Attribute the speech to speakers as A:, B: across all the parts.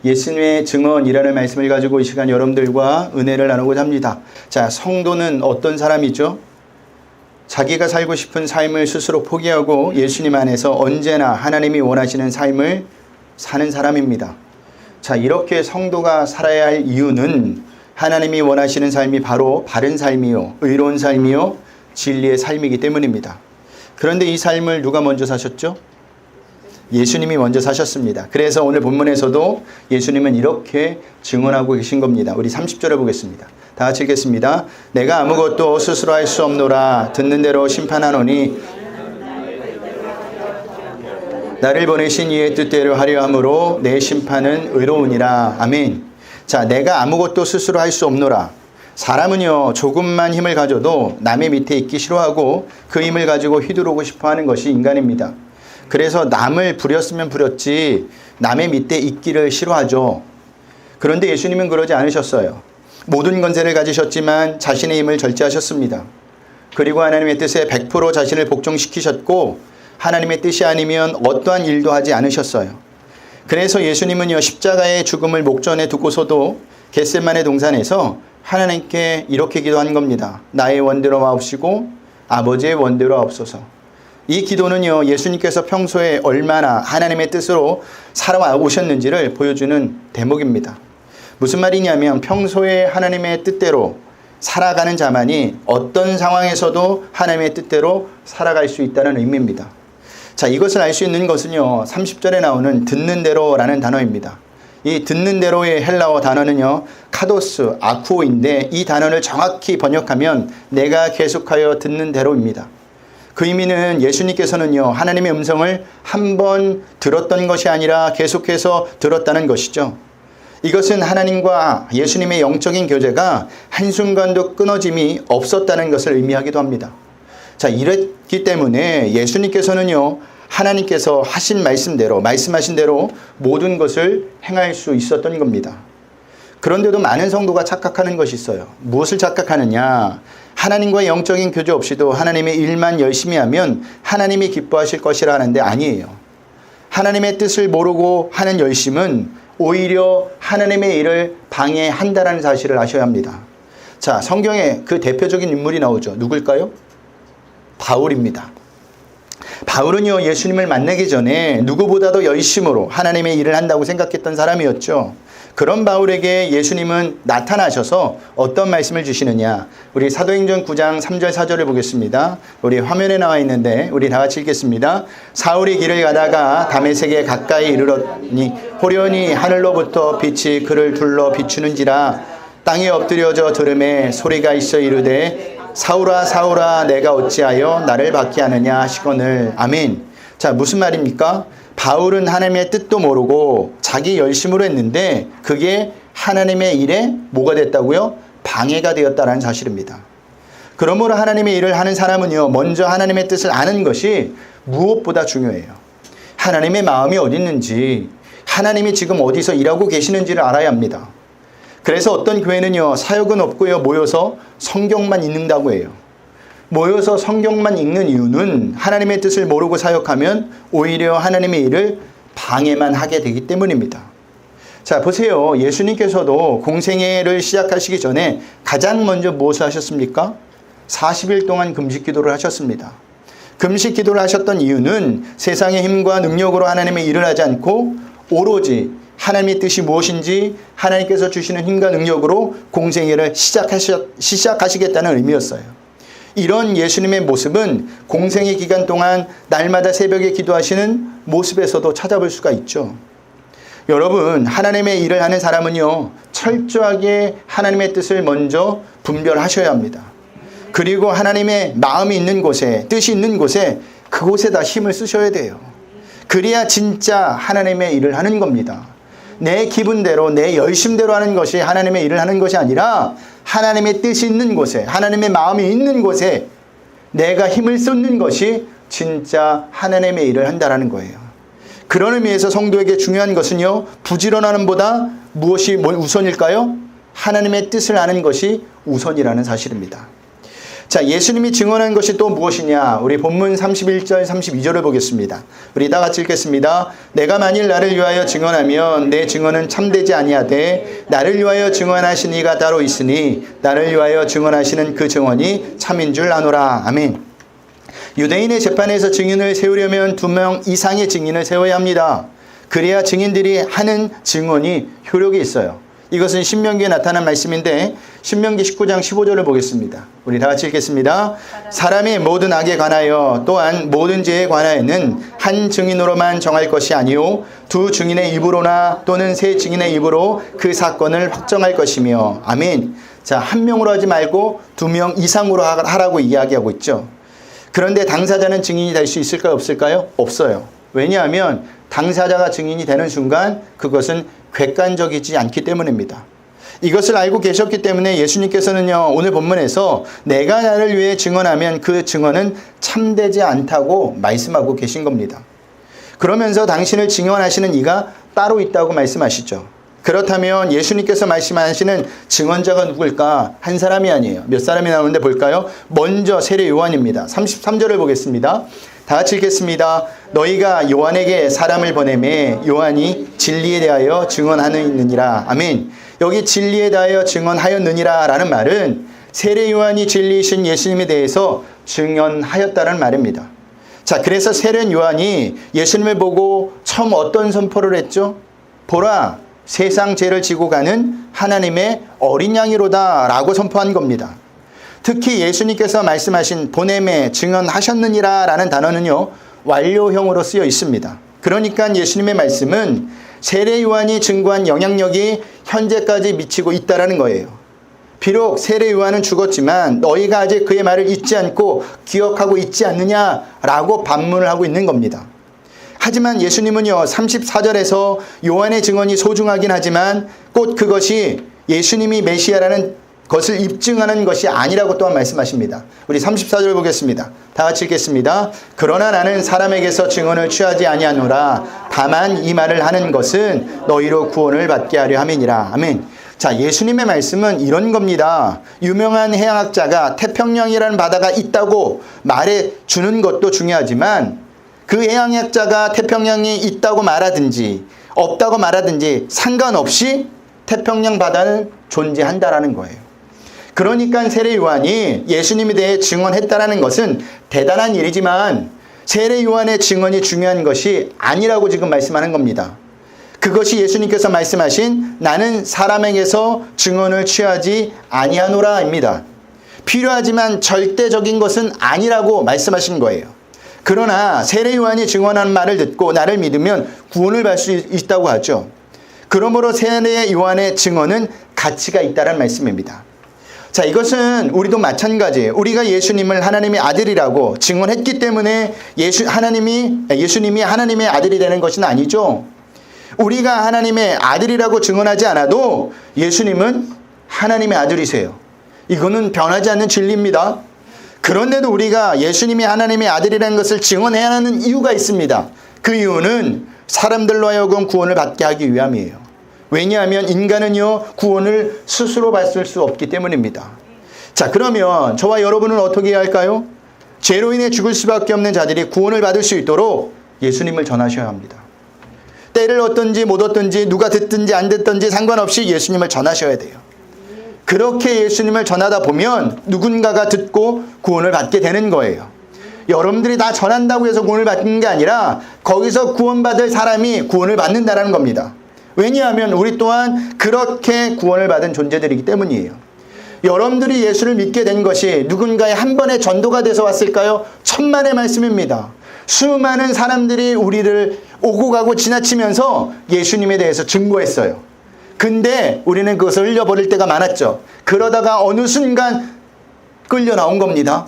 A: 예수님의 증언이라는 말씀을 가지고 이 시간 여러분들과 은혜를 나누고자 합니다. 자, 성도는 어떤 사람이죠? 자기가 살고 싶은 삶을 스스로 포기하고 예수님 안에서 언제나 하나님이 원하시는 삶을 사는 사람입니다. 자, 이렇게 성도가 살아야 할 이유는 하나님이 원하시는 삶이 바로 바른 삶이요, 의로운 삶이요, 진리의 삶이기 때문입니다. 그런데 이 삶을 누가 먼저 사셨죠? 예수님이 먼저 사셨습니다. 그래서 오늘 본문에서도 예수님은 이렇게 증언하고 계신 겁니다. 우리 30절에 보겠습니다. 다 같이 읽겠습니다. 내가 아무것도 스스로 할 수 없노라. 듣는 대로 심판하노니 나를 보내신 이의 뜻대로 하려 함으로 내 심판은 의로우니라. 아멘. 자, 내가 아무것도 스스로 할 수 없노라. 사람은요, 조금만 힘을 가져도 남의 밑에 있기 싫어하고 그 힘을 가지고 휘두르고 싶어 하는 것이 인간입니다. 그래서 남을 부렸으면 부렸지 남의 밑에 있기를 싫어하죠. 그런데 예수님은 그러지 않으셨어요. 모든 권세를 가지셨지만 자신의 힘을 절제하셨습니다. 그리고 하나님의 뜻에 100% 자신을 복종시키셨고 하나님의 뜻이 아니면 어떠한 일도 하지 않으셨어요. 그래서 예수님은요, 십자가의 죽음을 목전에 두고서도 겟세마네 동산에서 하나님께 이렇게 기도한 겁니다. 나의 원대로 마옵시고 아버지의 원대로 하옵소서. 이 기도는요, 예수님께서 평소에 얼마나 하나님의 뜻으로 살아오셨는지를 보여주는 대목입니다. 무슨 말이냐면 평소에 하나님의 뜻대로 살아가는 자만이 어떤 상황에서도 하나님의 뜻대로 살아갈 수 있다는 의미입니다. 자, 이것을 알 수 있는 것은요, 30절에 나오는 듣는 대로라는 단어입니다. 이 듣는 대로의 헬라어 단어는요, 카도스, 아쿠오인데 이 단어를 정확히 번역하면 내가 계속하여 듣는 대로입니다. 그 의미는 예수님께서는요, 하나님의 음성을 한 번 들었던 것이 아니라 계속해서 들었다는 것이죠. 이것은 하나님과 예수님의 영적인 교제가 한순간도 끊어짐이 없었다는 것을 의미하기도 합니다. 자, 이랬기 때문에 예수님께서는요, 하나님께서 하신 말씀대로, 말씀하신 대로 모든 것을 행할 수 있었던 겁니다. 그런데도 많은 성도가 착각하는 것이 있어요. 무엇을 착각하느냐? 하나님과의 영적인 교제 없이도 하나님의 일만 열심히 하면 하나님이 기뻐하실 것이라 하는데 아니에요. 하나님의 뜻을 모르고 하는 열심은 오히려 하나님의 일을 방해한다는 사실을 아셔야 합니다. 자, 성경에 그 대표적인 인물이 나오죠. 누굴까요? 바울입니다. 바울은요, 예수님을 만나기 전에 누구보다도 열심으로 하나님의 일을 한다고 생각했던 사람이었죠. 그런 바울에게 예수님은 나타나셔서 어떤 말씀을 주시느냐. 우리 사도행전 9장 3절 4절을 보겠습니다. 우리 화면에 나와 있는데 우리 다 같이 읽겠습니다. 사울이 길을 가다가 다메섹에 가까이 이르렀니 호련히 하늘로부터 빛이 그를 둘러 비추는지라. 땅에 엎드려져 들음에 소리가 있어 이르되 사울아 사울아 내가 어찌하여 나를 받게 하느냐 하시거늘. 아멘. 자, 무슨 말입니까? 바울은 하나님의 뜻도 모르고 자기 열심으로 했는데 그게 하나님의 일에 뭐가 됐다고요? 방해가 되었다는 사실입니다. 그러므로 하나님의 일을 하는 사람은요, 먼저 하나님의 뜻을 아는 것이 무엇보다 중요해요. 하나님의 마음이 어디 있는지, 하나님이 지금 어디서 일하고 계시는지를 알아야 합니다. 그래서 어떤 교회는요, 사역은 없고요, 모여서 성경만 읽는다고 해요. 모여서 성경만 읽는 이유는 하나님의 뜻을 모르고 사역하면 오히려 하나님의 일을 방해만 하게 되기 때문입니다. 자, 보세요. 예수님께서도 공생애를 시작하시기 전에 가장 먼저 무엇을 하셨습니까? 40일 동안 금식 기도를 하셨습니다. 금식 기도를 하셨던 이유는 세상의 힘과 능력으로 하나님의 일을 하지 않고 오로지 하나님의 뜻이 무엇인지 하나님께서 주시는 힘과 능력으로 공생애를 시작하시겠다는 의미였어요. 이런 예수님의 모습은 공생의 기간 동안 날마다 새벽에 기도하시는 모습에서도 찾아볼 수가 있죠. 여러분, 하나님의 일을 하는 사람은요, 철저하게 하나님의 뜻을 먼저 분별하셔야 합니다. 그리고 하나님의 마음이 있는 곳에, 뜻이 있는 곳에 그곳에다 힘을 쓰셔야 돼요. 그래야 진짜 하나님의 일을 하는 겁니다. 내 기분대로, 내 열심대로 하는 것이 하나님의 일을 하는 것이 아니라 하나님의 뜻이 있는 곳에, 하나님의 마음이 있는 곳에 내가 힘을 쏟는 것이 진짜 하나님의 일을 한다는 거예요. 그런 의미에서 성도에게 중요한 것은요, 부지런함보다 무엇이 우선일까요? 하나님의 뜻을 아는 것이 우선이라는 사실입니다. 자, 예수님이 증언한 것이 또 무엇이냐? 우리 본문 31절, 32절을 보겠습니다. 우리 다 같이 읽겠습니다. 내가 만일 나를 위하여 증언하면 내 증언은 참되지 아니하되 나를 위하여 증언하신 이가 따로 있으니 나를 위하여 증언하시는 그 증언이 참인 줄 아노라. 아멘. 유대인의 재판에서 증인을 세우려면 2명 이상의 증인을 세워야 합니다. 그래야 증인들이 하는 증언이 효력이 있어요. 이것은 신명기에 나타난 말씀인데 신명기 19장 15절을 보겠습니다. 우리 다 같이 읽겠습니다. 사람의 모든 악에 관하여 또한 모든 죄에 관하여는 한 증인으로만 정할 것이 아니요 두 증인의 입으로나 또는 세 증인의 입으로 그 사건을 확정할 것이며. 아멘. 자, 한 명으로 하지 말고 2명 이상으로 하라고 이야기하고 있죠. 그런데 당사자는 증인이 될 수 있을까요? 없을까요? 없어요. 왜냐하면 당사자가 증인이 되는 순간 그것은 객관적이지 않기 때문입니다. 이것을 알고 계셨기 때문에 예수님께서는요, 오늘 본문에서 내가 나를 위해 증언하면 그 증언은 참되지 않다고 말씀하고 계신 겁니다. 그러면서 당신을 증언하시는 이가 따로 있다고 말씀하시죠. 그렇다면 예수님께서 말씀하시는 증언자가 누굴까? 한 사람이 아니에요. 몇 사람이 나오는데 볼까요? 먼저 세례 요한입니다. 33절을 보겠습니다. 다 같이 읽겠습니다. 너희가 요한에게 사람을 보내매 요한이 진리에 대하여 증언하느니라. 아멘. 여기 진리에 대하여 증언하였느니라 라는 말은 세례 요한이 진리이신 예수님에 대해서 증언하였다는 말입니다. 자, 그래서 세례 요한이 예수님을 보고 처음 어떤 선포를 했죠? 보라, 세상 죄를 지고 가는 하나님의 어린 양이로다 라고 선포한 겁니다. 특히 예수님께서 말씀하신 보냄에 증언하셨느니라 라는 단어는요, 완료형으로 쓰여 있습니다. 그러니까 예수님의 말씀은 세례 요한이 증거한 영향력이 현재까지 미치고 있다라는 거예요. 비록 세례 요한은 죽었지만 너희가 아직 그의 말을 잊지 않고 기억하고 있지 않느냐라고 반문을 하고 있는 겁니다. 하지만 예수님은요, 34절에서 요한의 증언이 소중하긴 하지만 곧 그것이 예수님이 메시아라는 것을 입증하는 것이 아니라고 또한 말씀하십니다. 우리 34절 보겠습니다. 다 같이 읽겠습니다. 그러나 나는 사람에게서 증언을 취하지 아니하노라. 다만 이 말을 하는 것은 너희로 구원을 받게 하려 함이니라. 아멘. 자, 예수님의 말씀은 이런 겁니다. 유명한 해양학자가 태평양이라는 바다가 있다고 말해 주는 것도 중요하지만 그 해양학자가 태평양이 있다고 말하든지 없다고 말하든지 상관없이 태평양 바다는 존재한다라는 거예요. 그러니까 세례 요한이 예수님에 대해 증언했다라는 것은 대단한 일이지만 세례 요한의 증언이 중요한 것이 아니라고 지금 말씀하는 겁니다. 그것이 예수님께서 말씀하신 나는 사람에게서 증언을 취하지 아니하노라입니다. 필요하지만 절대적인 것은 아니라고 말씀하신 거예요. 그러나 세례 요한이 증언한 말을 듣고 나를 믿으면 구원을 받을 수 있다고 하죠. 그러므로 세례 요한의 증언은 가치가 있다는 말씀입니다. 자, 이것은 우리도 마찬가지예요. 우리가 예수님을 하나님의 아들이라고 증언했기 때문에 예수님이 하나님의 아들이 되는 것은 아니죠. 우리가 하나님의 아들이라고 증언하지 않아도 예수님은 하나님의 아들이세요. 이거는 변하지 않는 진리입니다. 그런데도 우리가 예수님이 하나님의 아들이라는 것을 증언해야 하는 이유가 있습니다. 그 이유는 사람들로 하여금 구원을 받게 하기 위함이에요. 왜냐하면 인간은요, 구원을 스스로 받을 수 없기 때문입니다. 자, 그러면 저와 여러분은 어떻게 해야 할까요? 죄로 인해 죽을 수밖에 없는 자들이 구원을 받을 수 있도록 예수님을 전하셔야 합니다. 때를 얻든지 못 얻든지 누가 듣든지 안 듣든지 상관없이 예수님을 전하셔야 돼요. 그렇게 예수님을 전하다 보면 누군가가 듣고 구원을 받게 되는 거예요. 여러분들이 다 전한다고 해서 구원을 받는 게 아니라 거기서 구원받을 사람이 구원을 받는다는 겁니다. 왜냐하면 우리 또한 그렇게 구원을 받은 존재들이기 때문이에요. 여러분들이 예수를 믿게 된 것이 누군가의 한 번의 전도가 돼서 왔을까요? 천만의 말씀입니다. 수많은 사람들이 우리를 오고 가고 지나치면서 예수님에 대해서 증거했어요. 근데 우리는 그것을 흘려버릴 때가 많았죠. 그러다가 어느 순간 끌려 나온 겁니다.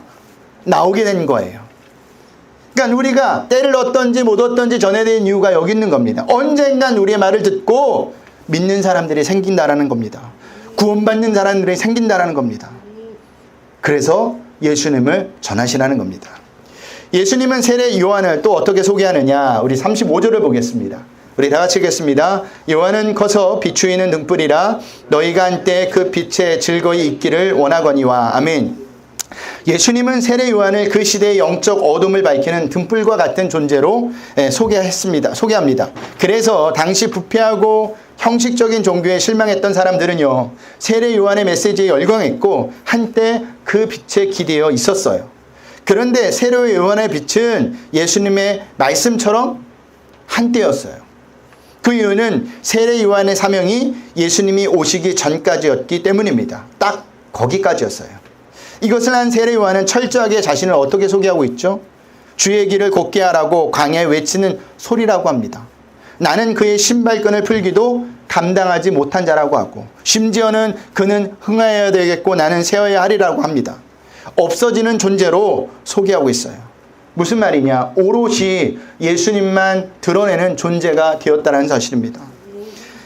A: 나오게 된 거예요. 그러니까 우리가 때를 얻든지 못 얻든지 전해야 되는 이유가 여기 있는 겁니다. 언젠간 우리의 말을 듣고 믿는 사람들이 생긴다라는 겁니다. 구원받는 사람들이 생긴다라는 겁니다. 그래서 예수님을 전하시라는 겁니다. 예수님은 세례 요한을 또 어떻게 소개하느냐? 우리 35절을 보겠습니다. 우리 다 같이 읽겠습니다. 요한은 커서 비추이는 등불이라 너희가 한때 그 빛에 즐거이 있기를 원하거니와. 아멘. 예수님은 세례 요한을 그 시대의 영적 어둠을 밝히는 등불과 같은 존재로 소개합니다. 그래서 당시 부패하고 형식적인 종교에 실망했던 사람들은요, 세례 요한의 메시지에 열광했고 한때 그 빛에 기대어 있었어요. 그런데 세례 요한의 빛은 예수님의 말씀처럼 한때였어요. 그 이유는 세례 요한의 사명이 예수님이 오시기 전까지였기 때문입니다. 딱 거기까지였어요. 이것을 한 세례 요한은 철저하게 자신을 어떻게 소개하고 있죠? 주의 길을 곱게 하라고 광야에 외치는 소리라고 합니다. 나는 그의 신발끈을 풀기도 감당하지 못한 자라고 하고, 심지어는 그는 흥하여야 되겠고 나는 세어야 하리라고 합니다. 없어지는 존재로 소개하고 있어요. 무슨 말이냐? 오롯이 예수님만 드러내는 존재가 되었다는 사실입니다.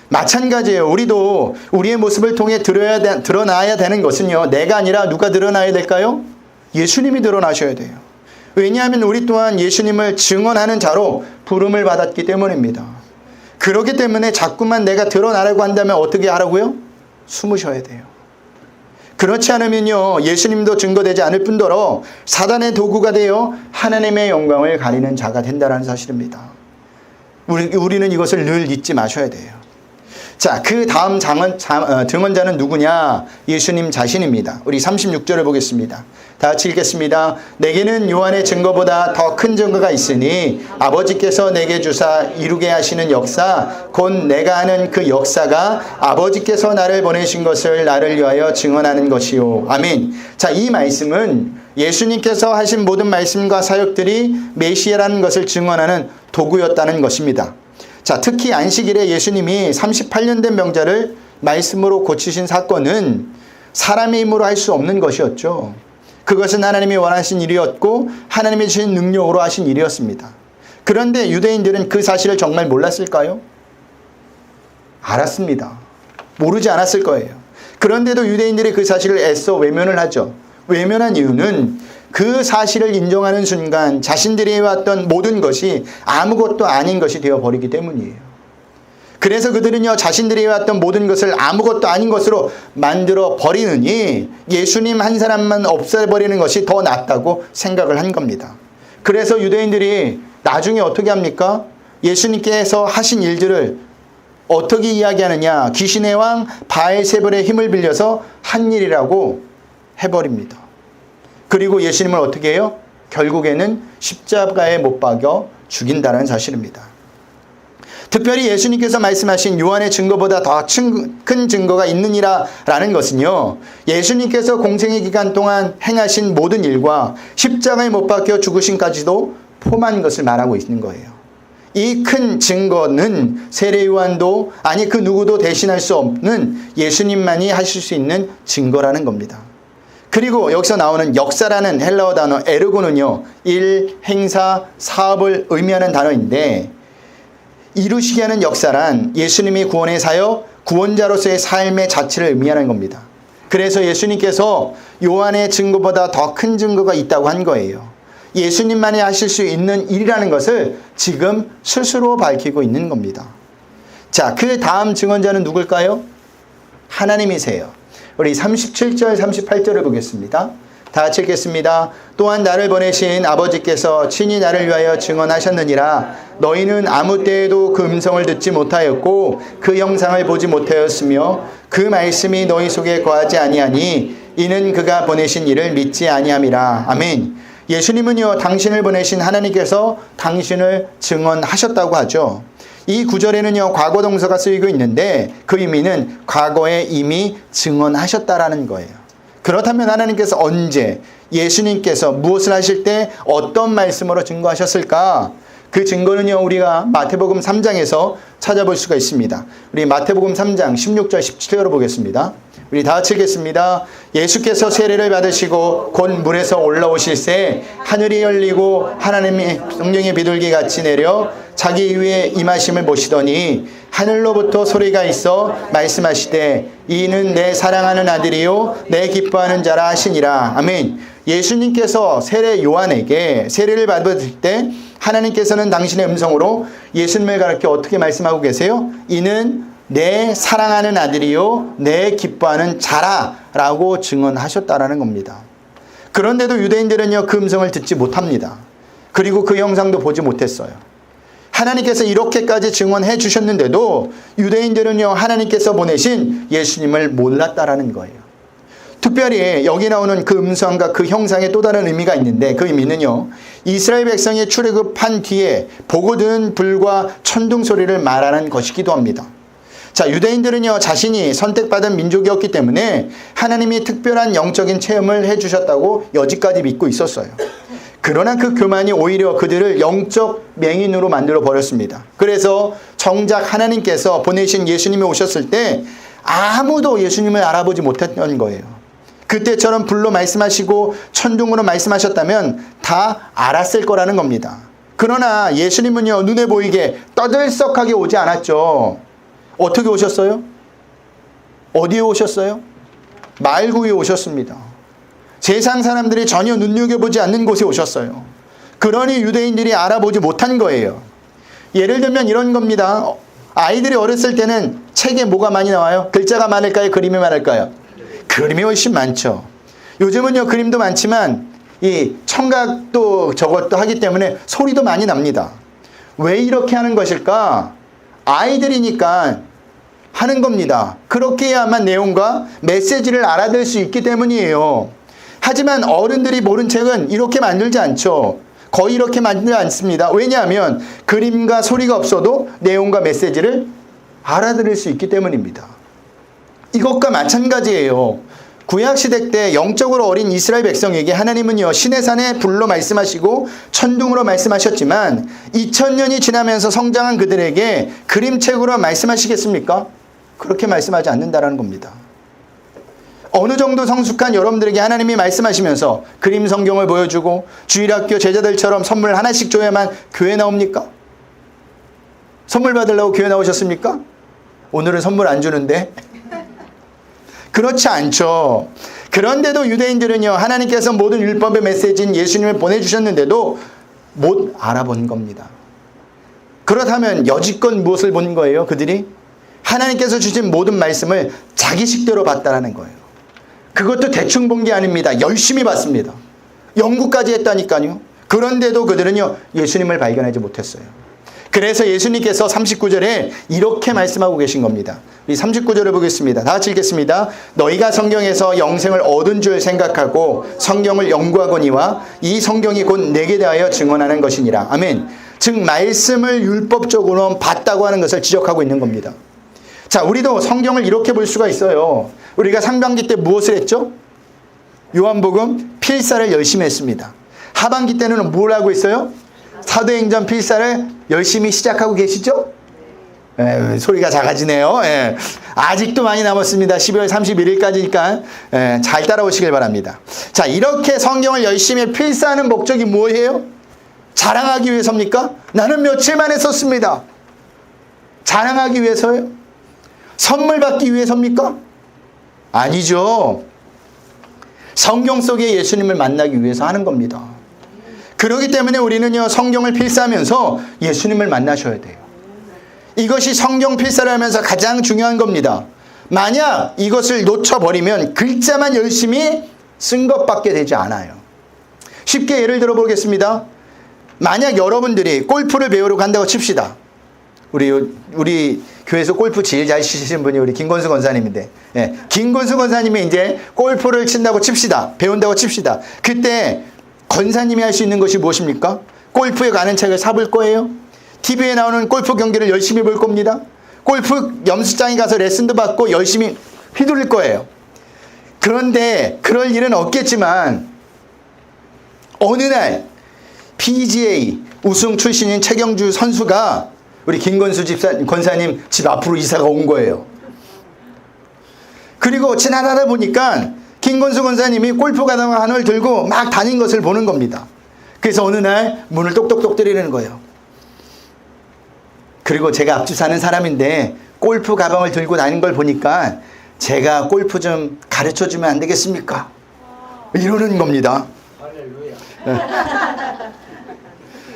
A: 마찬가지예요. 우리도 우리의 모습을 통해 드러나야 되는 것은요, 내가 아니라 누가 드러나야 될까요? 예수님이 드러나셔야 돼요. 왜냐하면 우리 또한 예수님을 증언하는 자로 부름을 받았기 때문입니다. 그렇기 때문에 자꾸만 내가 드러나려고 한다면 어떻게 하라고요? 숨으셔야 돼요. 그렇지 않으면요, 예수님도 증거되지 않을 뿐더러 사단의 도구가 되어 하나님의 영광을 가리는 자가 된다는 사실입니다. 우리는 이것을 늘 잊지 마셔야 돼요. 자, 그 다음 증언자는 누구냐? 예수님 자신입니다. 우리 36절을 보겠습니다. 다 같이 읽겠습니다. 내게는 요한의 증거보다 더 큰 증거가 있으니 아버지께서 내게 주사 이루게 하시는 역사, 곧 내가 하는 그 역사가 아버지께서 나를 보내신 것을 나를 위하여 증언하는 것이요. 아멘. 자, 이 말씀은 예수님께서 하신 모든 말씀과 사역들이 메시아라는 것을 증언하는 도구였다는 것입니다. 자, 특히 안식일에 예수님이 38년 된 병자를 말씀으로 고치신 사건은 사람의 힘으로 할 수 없는 것이었죠. 그것은 하나님이 원하신 일이었고 하나님이 주신 능력으로 하신 일이었습니다. 그런데 유대인들은 그 사실을 정말 몰랐을까요? 알았습니다. 모르지 않았을 거예요. 그런데도 유대인들이 그 사실을 애써 외면을 하죠. 외면한 이유는 그 사실을 인정하는 순간 자신들이 해왔던 모든 것이 아무것도 아닌 것이 되어버리기 때문이에요. 그래서 그들은요, 자신들이 해왔던 모든 것을 아무것도 아닌 것으로 만들어 버리느니 예수님 한 사람만 없애버리는 것이 더 낫다고 생각을 한 겁니다. 그래서 유대인들이 나중에 어떻게 합니까? 예수님께서 하신 일들을 어떻게 이야기하느냐? 귀신의 왕 바알세불의 힘을 빌려서 한 일이라고 해버립니다. 그리고 예수님을 어떻게 해요? 결국에는 십자가에 못 박여 죽인다는 사실입니다. 특별히 예수님께서 말씀하신 요한의 증거보다 더 큰 증거가 있느니라 라는 것은요, 예수님께서 공생의 기간 동안 행하신 모든 일과 십자가에 못 박혀 죽으심까지도 포함한 것을 말하고 있는 거예요. 이 큰 증거는 세례 요한도 아니 그 누구도 대신할 수 없는 예수님만이 하실 수 있는 증거라는 겁니다. 그리고 여기서 나오는 역사라는 헬라어 단어 에르고는요, 일, 행사, 사업을 의미하는 단어인데, 이루시게 하는 역사란 예수님이 구원의 사역, 구원자로서의 삶의 자체를 의미하는 겁니다. 그래서 예수님께서 요한의 증거보다 더 큰 증거가 있다고 한 거예요. 예수님만이 하실 수 있는 일이라는 것을 지금 스스로 밝히고 있는 겁니다. 자, 그 다음 증언자는 누굴까요? 하나님이세요. 우리 37절, 38절을 보겠습니다. 다 같이 읽겠습니다. 또한 나를 보내신 아버지께서 친히 나를 위하여 증언하셨느니라. 너희는 아무 때에도 그 음성을 듣지 못하였고 그 영상을 보지 못하였으며 그 말씀이 너희 속에 거하지 아니하니 이는 그가 보내신 이를 믿지 아니함이라. 아멘. 예수님은요, 당신을 보내신 하나님께서 당신을 증언하셨다고 하죠. 이 구절에는요, 과거 동사가 쓰이고 있는데 그 의미는 과거에 이미 증언하셨다라는 거예요. 그렇다면 하나님께서 언제, 예수님께서 무엇을 하실 때 어떤 말씀으로 증거하셨을까? 그 증거는요, 우리가 마태복음 3장에서 찾아볼 수가 있습니다. 우리 마태복음 3장 16절 17절을 보겠습니다. 우리 다 같이 읽겠습니다. 예수께서 세례를 받으시고 곧 물에서 올라오실새 하늘이 열리고 하나님의 성령의 비둘기 같이 내려 자기 위에 임하심을 보시더니 하늘로부터 소리가 있어 말씀하시되 이는 내 사랑하는 아들이요 내 기뻐하는 자라 하시니라. 아멘. 예수님께서 세례 요한에게 세례를 받으실 때 하나님께서는 당신의 음성으로 예수님을 가르쳐 어떻게 말씀하고 계세요? 이는 내 사랑하는 아들이요 내 기뻐하는 자라 라고 증언하셨다라는 겁니다. 그런데도 유대인들은요, 그 음성을 듣지 못합니다. 그리고 그 영상도 보지 못했어요. 하나님께서 이렇게까지 증언해 주셨는데도 유대인들은요, 하나님께서 보내신 예수님을 몰랐다라는 거예요. 특별히 여기 나오는 그 음성과 그 형상에 또 다른 의미가 있는데, 그 의미는요, 이스라엘 백성이 출애굽한 뒤에 보고 들은 불과 천둥 소리를 말하는 것이기도 합니다. 자, 유대인들은요, 자신이 선택받은 민족이었기 때문에 하나님이 특별한 영적인 체험을 해주셨다고 여지까지 믿고 있었어요. 그러나 그 교만이 오히려 그들을 영적 맹인으로 만들어 버렸습니다. 그래서 정작 하나님께서 보내신 예수님이 오셨을 때 아무도 예수님을 알아보지 못했던 거예요. 그때처럼 불로 말씀하시고 천둥으로 말씀하셨다면 다 알았을 거라는 겁니다. 그러나 예수님은요, 눈에 보이게 떠들썩하게 오지 않았죠. 어떻게 오셨어요? 어디에 오셨어요? 말구에 오셨습니다. 세상 사람들이 전혀 눈여겨보지 않는 곳에 오셨어요. 그러니 유대인들이 알아보지 못한 거예요. 예를 들면 이런 겁니다. 아이들이 어렸을 때는 책에 뭐가 많이 나와요? 글자가 많을까요? 그림이 많을까요? 그림이 훨씬 많죠. 요즘은요, 그림도 많지만 이 청각도 저것도 하기 때문에 소리도 많이 납니다. 왜 이렇게 하는 것일까? 아이들이니까 하는 겁니다. 그렇게 해야만 내용과 메시지를 알아들 수 있기 때문이에요. 하지만 어른들이 모른 책은 이렇게 만들지 않죠. 거의 이렇게 만들지 않습니다. 왜냐하면 그림과 소리가 없어도 내용과 메시지를 알아들을 수 있기 때문입니다. 이것과 마찬가지예요. 구약시대 때 영적으로 어린 이스라엘 백성에게 하나님은요, 시내산에 불로 말씀하시고 천둥으로 말씀하셨지만 2000년이 지나면서 성장한 그들에게 그림책으로 말씀하시겠습니까? 그렇게 말씀하지 않는다라는 겁니다. 어느 정도 성숙한 여러분들에게 하나님이 말씀하시면서 그림 성경을 보여주고 주일학교 제자들처럼 선물 하나씩 줘야만 교회 나옵니까? 선물 받으려고 교회 나오셨습니까? 오늘은 선물 안 주는데? 그렇지 않죠. 그런데도 유대인들은요, 하나님께서 모든 율법의 메시지인 예수님을 보내주셨는데도 못 알아본 겁니다. 그렇다면 여지껏 무엇을 본 거예요? 그들이? 하나님께서 주신 모든 말씀을 자기 식대로 봤다라는 거예요. 그것도 대충 본 게 아닙니다. 열심히 봤습니다. 연구까지 했다니까요. 그런데도 그들은요, 예수님을 발견하지 못했어요. 그래서 예수님께서 39절에 이렇게 말씀하고 계신 겁니다. 우리 39절을 보겠습니다. 다 같이 읽겠습니다. 너희가 성경에서 영생을 얻은 줄 생각하고 성경을 연구하거니와 이 성경이 곧 내게 대하여 증언하는 것이니라. 아멘. 즉 말씀을 율법적으로 봤다고 하는 것을 지적하고 있는 겁니다. 자, 우리도 성경을 이렇게 볼 수가 있어요. 우리가 상반기 때 무엇을 했죠? 요한복음 필사를 열심히 했습니다. 하반기 때는 뭘 하고 있어요? 사도행전 필사를 열심히 시작하고 계시죠? 소리가 작아지네요. 아직도 많이 남았습니다. 12월 31일까지니까 잘 따라오시길 바랍니다. 자, 이렇게 성경을 열심히 필사하는 목적이 뭐예요? 자랑하기 위해서입니까? 나는 며칠 만에 썼습니다. 자랑하기 위해서요? 선물 받기 위해서입니까? 아니죠. 성경 속에 예수님을 만나기 위해서 하는 겁니다. 그렇기 때문에 우리는요, 성경을 필사하면서 예수님을 만나셔야 돼요. 이것이 성경 필사를 하면서 가장 중요한 겁니다. 만약 이것을 놓쳐버리면 글자만 열심히 쓴 것밖에 되지 않아요. 쉽게 예를 들어 보겠습니다. 만약 여러분들이 골프를 배우러 간다고 칩시다. 우리 교회에서 골프 제일 잘 치시는 분이 우리 김건수 권사님인데, 김건수 권사님이 이제 골프를 친다고 칩시다. 배운다고 칩시다. 그때 권사님이 할 수 있는 것이 무엇입니까? 골프에 관한 책을 사볼 거예요. TV에 나오는 골프 경기를 열심히 볼 겁니다. 골프 연습장에 가서 레슨도 받고 열심히 휘두를 거예요. 그런데 그럴 일은 없겠지만 어느 날 PGA 우승 출신인 최경주 선수가 우리 김건수 권사님 집 앞으로 이사가 온 거예요. 그리고 지나가다 보니까 김건수 권사님이 골프 가방을 들고 막 다닌 것을 보는 겁니다. 그래서 어느 날 문을 똑똑똑 때리는 거예요. 그리고 제가 앞집 사는 사람인데 골프 가방을 들고 다니는 걸 보니까 제가 골프 좀 가르쳐주면 안 되겠습니까? 이러는 겁니다.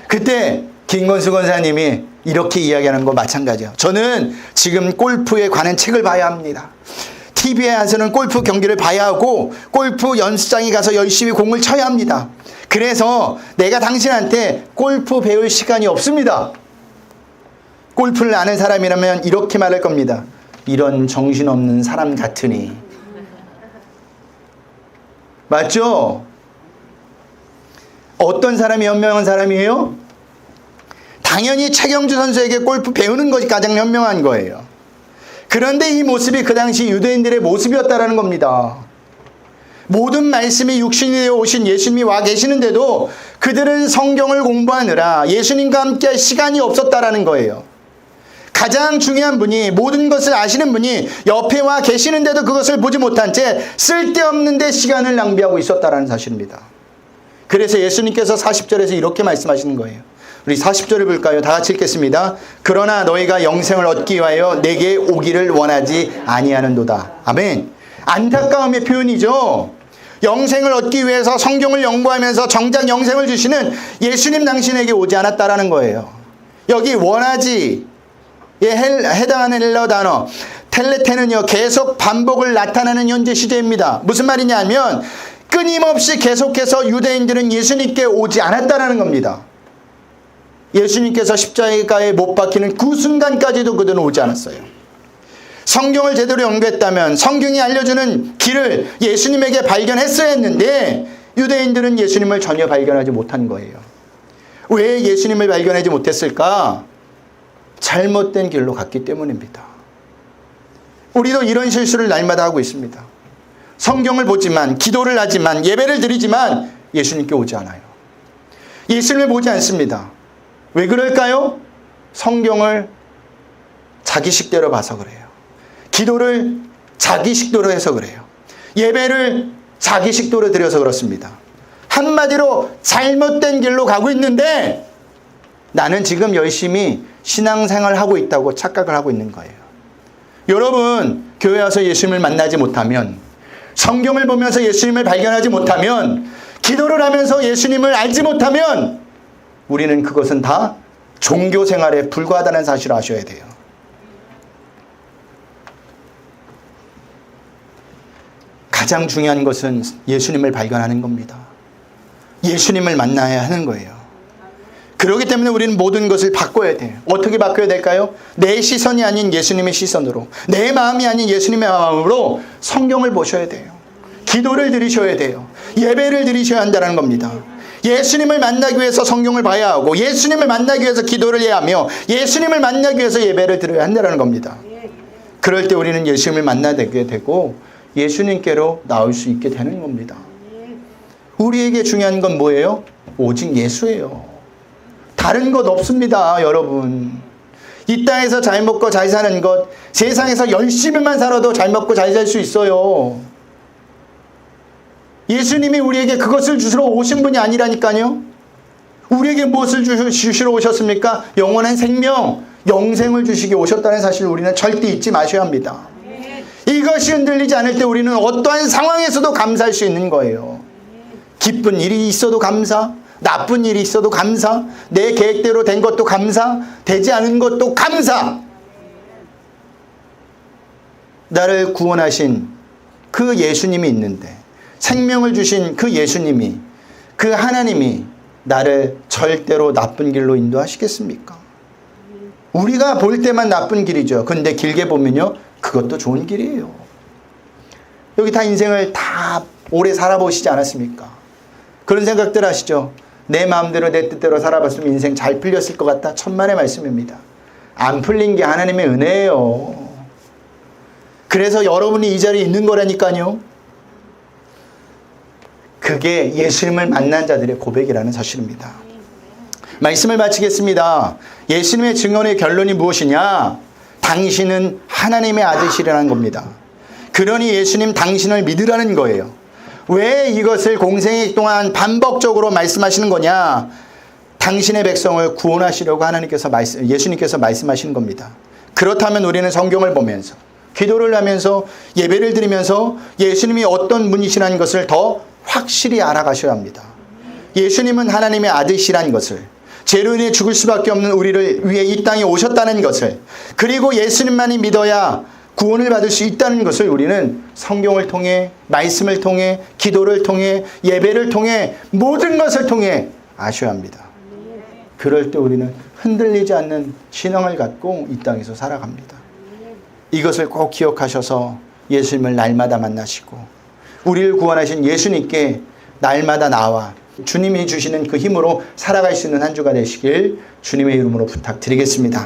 A: 그때 김건수 권사님이 이렇게 이야기하는 거 마찬가지예요. 저는 지금 골프에 관한 책을 봐야 합니다. TV에 가서는 골프 경기를 봐야 하고 골프 연습장에 가서 열심히 공을 쳐야 합니다. 그래서 내가 당신한테 골프 배울 시간이 없습니다. 골프를 아는 사람이라면 이렇게 말할 겁니다. 이런 정신없는 사람 같으니. 맞죠? 어떤 사람이 현명한 사람이에요? 당연히 최경주 선수에게 골프 배우는 것이 가장 현명한 거예요. 그런데 이 모습이 그 당시 유대인들의 모습이었다는 겁니다. 모든 말씀이 육신이 되어 오신 예수님이 와 계시는데도 그들은 성경을 공부하느라 예수님과 함께 할 시간이 없었다라는 거예요. 가장 중요한 분이, 모든 것을 아시는 분이 옆에 와 계시는데도 그것을 보지 못한 채 쓸데없는 데 시간을 낭비하고 있었다는 사실입니다. 그래서 예수님께서 40절에서 이렇게 말씀하시는 거예요. 우리 40절을 볼까요? 다 같이 읽겠습니다. 그러나 너희가 영생을 얻기 위하여 내게 오기를 원하지 아니하는도다. 아멘. 안타까움의 표현이죠. 영생을 얻기 위해서 성경을 연구하면서 정작 영생을 주시는 예수님 당신에게 오지 않았다라는 거예요. 여기 원하지 해당하는 헬라어 단어 텔레테는요, 계속 반복을 나타내는 현재 시제입니다. 무슨 말이냐면 끊임없이 계속해서 유대인들은 예수님께 오지 않았다라는 겁니다. 예수님께서 십자가에 못 박히는 그 순간까지도 그들은 오지 않았어요. 성경을 제대로 연구했다면 성경이 알려주는 길을 예수님에게 발견했어야 했는데 유대인들은 예수님을 전혀 발견하지 못한 거예요. 왜 예수님을 발견하지 못했을까? 잘못된 길로 갔기 때문입니다. 우리도 이런 실수를 날마다 하고 있습니다. 성경을 보지만, 기도를 하지만, 예배를 드리지만 예수님께 오지 않아요. 예수님을 보지 않습니다. 왜 그럴까요? 성경을 자기식대로 봐서 그래요. 기도를 자기식대로 해서 그래요. 예배를 자기식대로 드려서 그렇습니다. 한마디로 잘못된 길로 가고 있는데 나는 지금 열심히 신앙생활을 하고 있다고 착각을 하고 있는 거예요. 여러분, 교회 와서 예수님을 만나지 못하면, 성경을 보면서 예수님을 발견하지 못하면, 기도를 하면서 예수님을 알지 못하면 우리는 그것은 다 종교생활에 불과하다는 사실을 아셔야 돼요. 가장 중요한 것은 예수님을 발견하는 겁니다. 예수님을 만나야 하는 거예요. 그렇기 때문에 우리는 모든 것을 바꿔야 돼요. 어떻게 바꿔야 될까요? 내 시선이 아닌 예수님의 시선으로, 내 마음이 아닌 예수님의 마음으로 성경을 보셔야 돼요. 기도를 드리셔야 돼요. 예배를 드리셔야 한다는 겁니다. 예수님을 만나기 위해서 성경을 봐야 하고, 예수님을 만나기 위해서 기도를 해야 하며, 예수님을 만나기 위해서 예배를 드려야 한다는 겁니다. 그럴 때 우리는 예수님을 만나게 되고 예수님께로 나올 수 있게 되는 겁니다. 우리에게 중요한 건 뭐예요? 오직 예수예요. 다른 것 없습니다, 여러분. 이 땅에서 잘 먹고 잘 사는 것, 세상에서 열심히만 살아도 잘 먹고 잘 살 수 있어요. 예수님이 우리에게 그것을 주시러 오신 분이 아니라니까요. 우리에게 무엇을 주시러 오셨습니까? 영원한 생명, 영생을 주시기 오셨다는 사실을 우리는 절대 잊지 마셔야 합니다. 이것이 흔들리지 않을 때 우리는 어떠한 상황에서도 감사할 수 있는 거예요. 기쁜 일이 있어도 감사, 나쁜 일이 있어도 감사, 내 계획대로 된 것도 감사, 되지 않은 것도 감사. 나를 구원하신 그 예수님이 있는데, 생명을 주신 그 예수님이, 그 하나님이 나를 절대로 나쁜 길로 인도하시겠습니까? 우리가 볼 때만 나쁜 길이죠. 근데 길게 보면요, 그것도 좋은 길이에요. 여기 다 인생을 다 오래 살아보시지 않았습니까? 그런 생각들 하시죠? 내 마음대로 내 뜻대로 살아봤으면 인생 잘 풀렸을 것 같다. 천만의 말씀입니다. 안 풀린 게 하나님의 은혜예요. 그래서 여러분이 이 자리에 있는 거라니까요. 그게 예수님을 만난 자들의 고백이라는 사실입니다. 말씀을 마치겠습니다. 예수님의 증언의 결론이 무엇이냐? 당신은 하나님의 아들이라는 겁니다. 그러니 예수님 당신을 믿으라는 거예요. 왜 이것을 공생애 동안 반복적으로 말씀하시는 거냐? 당신의 백성을 구원하시려고 예수님께서 말씀하시는 겁니다. 그렇다면 우리는 성경을 보면서, 기도를 하면서, 예배를 드리면서 예수님이 어떤 분이시라는 것을 더 확실히 알아가셔야 합니다. 예수님은 하나님의 아들이라는 것을, 죄로 인해 죽을 수밖에 없는 우리를 위해 이 땅에 오셨다는 것을, 그리고 예수님만이 믿어야 구원을 받을 수 있다는 것을 우리는 성경을 통해, 말씀을 통해, 기도를 통해, 예배를 통해, 모든 것을 통해 아셔야 합니다. 그럴 때 우리는 흔들리지 않는 신앙을 갖고 이 땅에서 살아갑니다. 이것을 꼭 기억하셔서 예수님을 날마다 만나시고 우리를 구원하신 예수님께 날마다 나와 주님이 주시는 그 힘으로 살아갈 수 있는 한 주가 되시길 주님의 이름으로 부탁드리겠습니다.